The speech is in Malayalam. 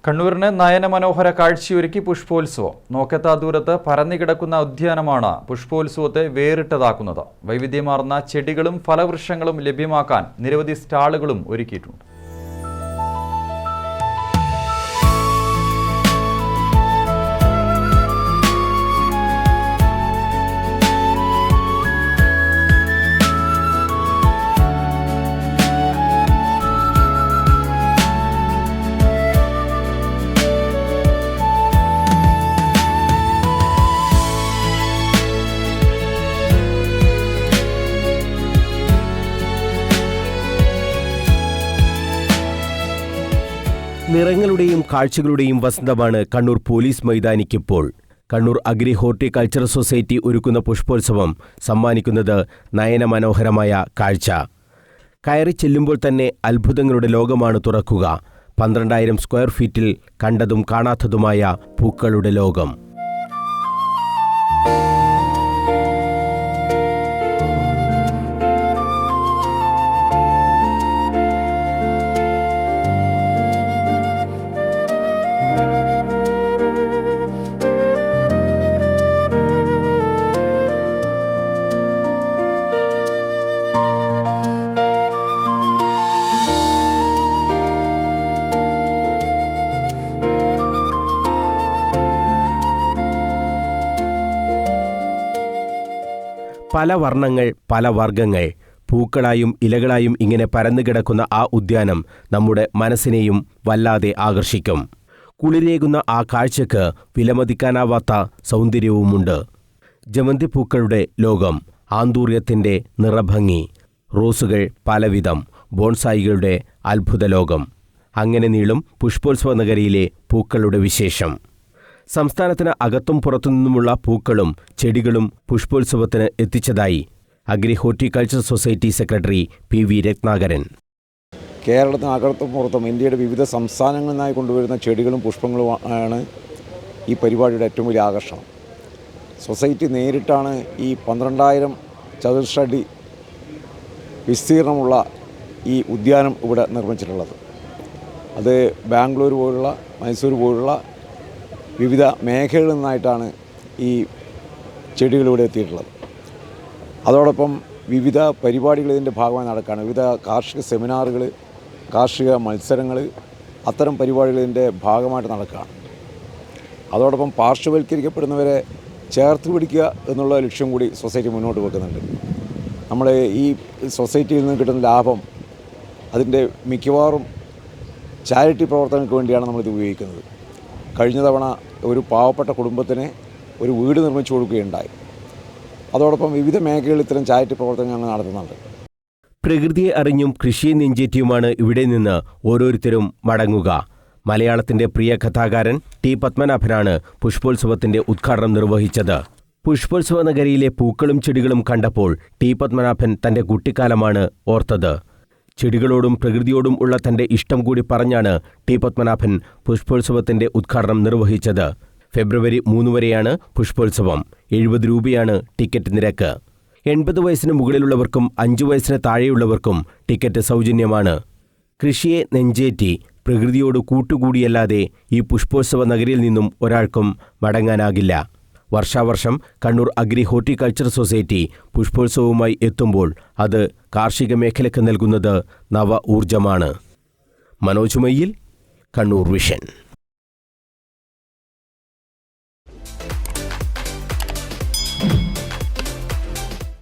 കണ്ണൂരിന് നയനമനോഹര കാഴ്ചയൊരുക്കി പുഷ്പോത്സവം. നോക്കെത്താ ദൂരത്ത് പരന്നുകിടക്കുന്ന ഉദ്യാനമാണ് പുഷ്പോത്സവത്തെ വേറിട്ടതാക്കുന്നത്. വൈവിധ്യമാർന്ന ചെടികളും ഫലവൃക്ഷങ്ങളും ലഭ്യമാക്കാൻ നിരവധി സ്റ്റാളുകളും ഒരുക്കിയിട്ടുണ്ട്. നിറങ്ങളുടെയും കാഴ്ചകളുടെയും വസന്തമാണ് കണ്ണൂർ പോലീസ് മൈതാനിക്കിപ്പോൾ. കണ്ണൂർ അഗ്രി ഹോർട്ടിക്കൾച്ചർ സൊസൈറ്റി ഒരുക്കുന്ന പുഷ്പോത്സവം സമ്മാനിക്കുന്നത് നയനമനോഹരമായ കാഴ്ച. കയറി ചെല്ലുമ്പോൾ തന്നെ അത്ഭുതങ്ങളുടെ ലോകമാണ് തുറക്കുക. 12,000 സ്ക്വയർ ഫീറ്റിൽ കണ്ടതും കാണാത്തതുമായ പൂക്കളുടെ ലോകം. പല വർണ്ണങ്ങൾ, പല വർഗ്ഗങ്ങൾ, പൂക്കളായും ഇലകളായും ഇങ്ങനെ പരന്നുകിടക്കുന്ന ആ ഉദ്യാനം നമ്മുടെ മനസ്സിനെയും വല്ലാതെ ആകർഷിക്കും. കുളിരേകുന്ന ആ കാഴ്ചയ്ക്ക് വിലമതിക്കാനാവാത്ത സൗന്ദര്യവുമുണ്ട്. ജമന്തിപ്പൂക്കളുടെ ലോകം, ആന്തൂര്യത്തിൻ്റെ നിറഭംഗി, റോസുകൾ പലവിധം, ബോൺസായികളുടെ അത്ഭുത ലോകം. അങ്ങനെ നീളും പുഷ്പോത്സവ നഗരിയിലെ പൂക്കളുടെ വിശേഷം. സംസ്ഥാനത്തിന് അകത്തും പുറത്തുനിന്നുമുള്ള പൂക്കളും ചെടികളും പുഷ്പോത്സവത്തിന് എത്തിച്ചതായി agri horticulture society secretary PV Ratnakaran. കേരളത്തിന് അകത്തും പുറത്തും ഇന്ത്യയുടെ വിവിധ സംസ്ഥാനങ്ങളിൽ നിന്നായി കൊണ്ടുവരുന്ന ചെടികളും പുഷ്പങ്ങളും ആണ് ഈ പരിപാടിയുടെ ഏറ്റവും വലിയ ആകർഷണം. സൊസൈറ്റി നേരിട്ടാണ് ഈ 12,000 ചതുരശ്രടി വിസ്തീർണമുള്ള ഈ ഉദ്യാനം ഇവിടെ നിർമ്മിച്ചിട്ടുള്ളത്. അത് ബാംഗ്ലൂർ പോലുള്ള, മൈസൂർ പോലുള്ള വിവിധ മേഖലകളിൽ നിന്നായിട്ടാണ് ഈ ചെടികളിവിടെ എത്തിയിട്ടുള്ളത്. അതോടൊപ്പം വിവിധ പരിപാടികൾ ഇതിൻ്റെ ഭാഗമായി നടക്കുകയാണ്. വിവിധ കാർഷിക സെമിനാറുകൾ, കാർഷിക മത്സരങ്ങൾ, അത്തരം പരിപാടികളിൻ്റെ ഭാഗമായിട്ട് നടക്കുകയാണ്. അതോടൊപ്പം പാർശ്വവൽക്കരിക്കപ്പെടുന്നവരെ ചേർത്ത് പിടിക്കുക എന്നുള്ള ലക്ഷ്യം കൂടി സൊസൈറ്റി മുന്നോട്ട് വെക്കുന്നുണ്ട്. നമ്മൾ ഈ സൊസൈറ്റിയിൽ നിന്ന് കിട്ടുന്ന ലാഭം അതിൻ്റെ മിക്കവാറും ചാരിറ്റി പ്രവർത്തനങ്ങൾക്ക് വേണ്ടിയാണ് നമ്മളിത് ഉപയോഗിക്കുന്നത്. കഴിഞ്ഞ തവണ ഒരു പാവപ്പെട്ട കുടുംബത്തിന് ഒരു വീട് നിർമ്മിച്ചു കൊടുക്കുകയുണ്ടായി. അതോടൊപ്പം വിവിധ മേഖലകളിൽ ഇത്തരം ചാരിറ്റി പ്രവർത്തനങ്ങൾ ഞങ്ങൾ നടത്തുന്നുണ്ട്. പ്രകൃതിയെ അറിഞ്ഞും കൃഷിയെ നെഞ്ചേറ്റിയുമാണ് ഇവിടെ നിന്ന് ഓരോരുത്തരും മടങ്ങുക. മലയാളത്തിന്റെ പ്രിയ കഥാകാരൻ T. പത്മനാഭനാണ് പുഷ്പോത്സവത്തിന്റെ ഉദ്ഘാടനം നിർവഹിച്ചത്. പുഷ്പോത്സവ നഗരിയിലെ പൂക്കളും ചെടികളും കണ്ടപ്പോൾ T. പത്മനാഭൻ തന്റെ കുട്ടിക്കാലമാണ് ഓർത്തത്. ചെടികളോടും പ്രകൃതിയോടും ഉള്ള തന്റെ ഇഷ്ടം കൂടി പറഞ്ഞാണ് T. പത്മനാഭൻ പുഷ്പോത്സവത്തിന്റെ ഉദ്ഘാടനം നിർവഹിച്ചത്. ഫെബ്രുവരി 3 വരെയാണ് പുഷ്പോത്സവം. 70 രൂപയാണ് ടിക്കറ്റ് നിരക്ക്. 80 വയസ്സിന് മുകളിലുള്ളവർക്കും 5 വയസ്സിന് താഴെയുള്ളവർക്കും ടിക്കറ്റ് സൗജന്യമാണ്. കൃഷിയെ നെഞ്ചേറ്റി പ്രകൃതിയോട് കൂട്ടുകൂടിയല്ലാതെ ഈ പുഷ്പോത്സവ നഗരിയിൽ നിന്നും ഒരാൾക്കും മടങ്ങാനാകില്ല. വർഷാവർഷം കണ്ണൂർ അഗ്രി ഹോർട്ടിക്കൾച്ചർ സൊസൈറ്റി പുഷ്പോത്സവവുമായി എത്തുമ്പോൾ അത് കാർഷിക മേഖലയ്ക്ക് നൽകുന്നത് നവ ഊർജമാണ്. മനോജ് മയ്യിൽ, കണ്ണൂർ വിഷൻ.